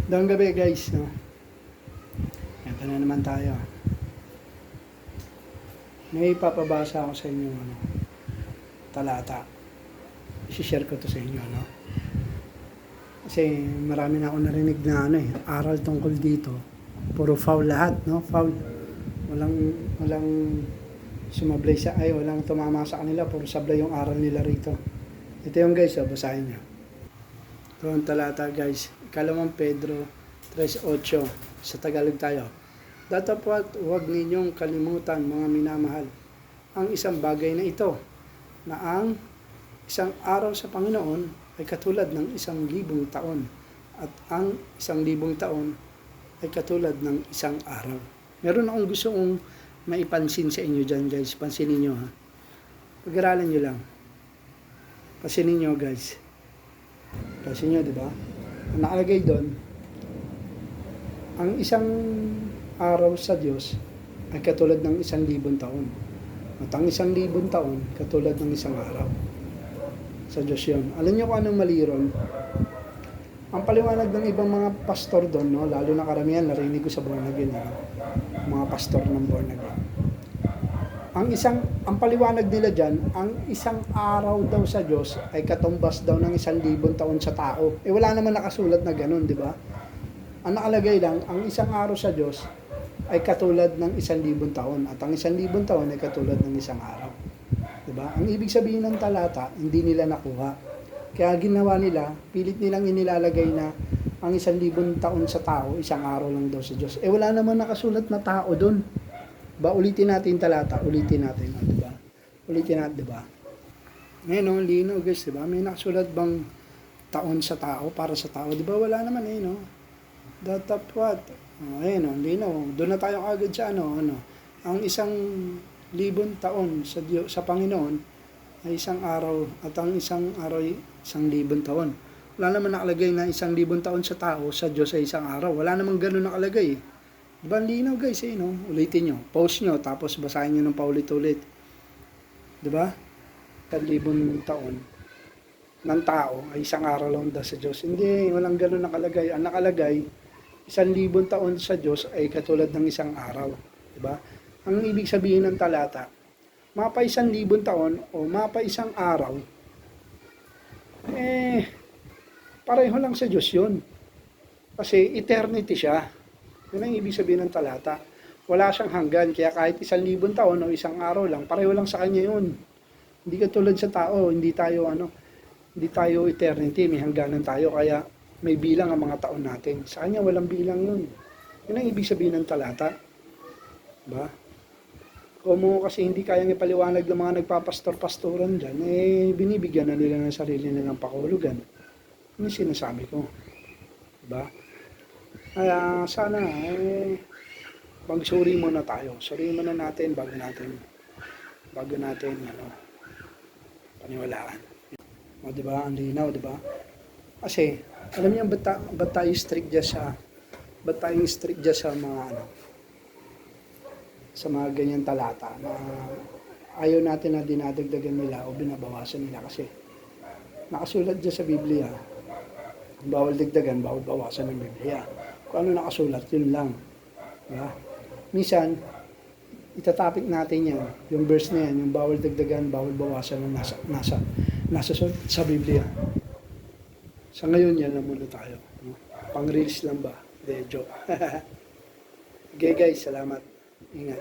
Doon gabi guys, no? Ito na naman tayo. May ipapabasa ako sa inyo, ano, talata. I-share ko to sa inyo, no? Kasi marami na ako narinig na aral tungkol dito. Puro foul lahat, no? Foul. Walang sumablay walang tumama sa kanila, puro sablay yung aral nila rito. Ito yung guys, basahin nyo. Ito ang talata guys, Ikalawang Pedro 3:8, sa Tagalog tayo. Datapwat huwag ninyong kalimutan mga minamahal, ang isang bagay na ito, na ang isang araw sa Panginoon ay katulad ng 1,000 taon, at ang 1,000 taon ay katulad ng isang araw. Meron akong gusto kong maipansin sa inyo dyan guys, pansinin nyo ha. Pag-aralan nyo lang. Pansinin nyo guys. Pansinin nyo, di ba? Ang nakalagay doon, ang isang araw sa Diyos ay katulad ng 1,000 taon. At ang 1,000 taon, katulad ng isang araw. Sa Diyos yun. Alam nyo kung anong mali ron? Ang paliwanag ng ibang mga pastor doon, no? Lalo na karamihan, narinig ko sa born again, mga pastor ng born again. Ang paliwanag nila dyan, ang isang araw daw sa Diyos ay katumbas daw ng 1,000 taon sa tao. Wala naman nakasulat na ganun, di ba? Ang nakalagay lang, ang isang araw sa Diyos ay katulad ng 1,000 taon, at ang 1,000 taon ay katulad ng isang araw. Diba? Ang ibig sabihin ng talata, hindi nila nakuha. Kaya ginawa nila, pilit nilang inilalagay na ang 1,000 taon sa tao, isang araw lang daw sa Diyos. Wala naman nakasulat na tao doon. Ba, ulitin natin talata, ulitin natin, diba? Ulitin natin, diba? Ngayon, lino guys, diba? May nakasulat bang taon sa tao, para sa tao? Diba? Wala naman, no? Datapwat. Ayun, lino. Doon na tayo agad sa ang 1,000 taon sa Panginoon ay isang araw, at ang isang araw ay 1,000 taon. Wala naman nakalagay na 1,000 taon sa tao, sa Diyos ay isang araw. Wala naman ganun nakalagay. Diba linaw guys, no? Ulitin nyo, pause nyo, tapos basahin nyo ng paulit-ulit. Diba? 1,000 taon ng tao ay isang araw lang daw sa Diyos. Hindi, walang ganun nakalagay. Ang nakalagay, 1,000 taon sa Diyos ay katulad ng isang araw. Diba? Ang ibig sabihin ng talata, mapa 1,000 taon o mapa isang araw, pareho lang sa Diyos yun. Kasi eternity siya. Yun ang ibig sabihin ng talata. Wala siyang hanggan, kaya kahit 1,000 taon o isang araw lang, pareho lang sa Kanya yun. Hindi katulad sa tao, hindi tayo eternity, may hangganan tayo, kaya may bilang ang mga taon natin. Sa Kanya walang bilang yun. Yun ang ibig sabihin ng talata. Diba? Kung kasi hindi kayang ipaliwanag ng mga nagpapastor-pastoran dyan, binibigyan na nila ng sarili nilang pakahulugan. Yun yung sinasabi ko. Diba? Kaya sana, magsuri muna tayo. Suriin muna natin bago natin paniwalaan. O, diba? Ang linaw, diba? Kasi, alam niyo, ba't tayo strict dyan sa mga sa mga ganyan talata na ayaw natin na dinadagdagan nila o binabawasan nila, kasi nakasulat dyan sa Biblia, bawal dagdagan, bawal bawasan ng Biblia. Kung ano nakasulat, yun lang. Diba? Minsan, itatapik natin yan, yung verse na yan, yung bawal dagdagan, bawal bawasan ng nasa sa Biblia. Sa ngayon, yan lang muna tayo. Pang-release lang ba? De, joke. Okay guys, salamat. Ingat.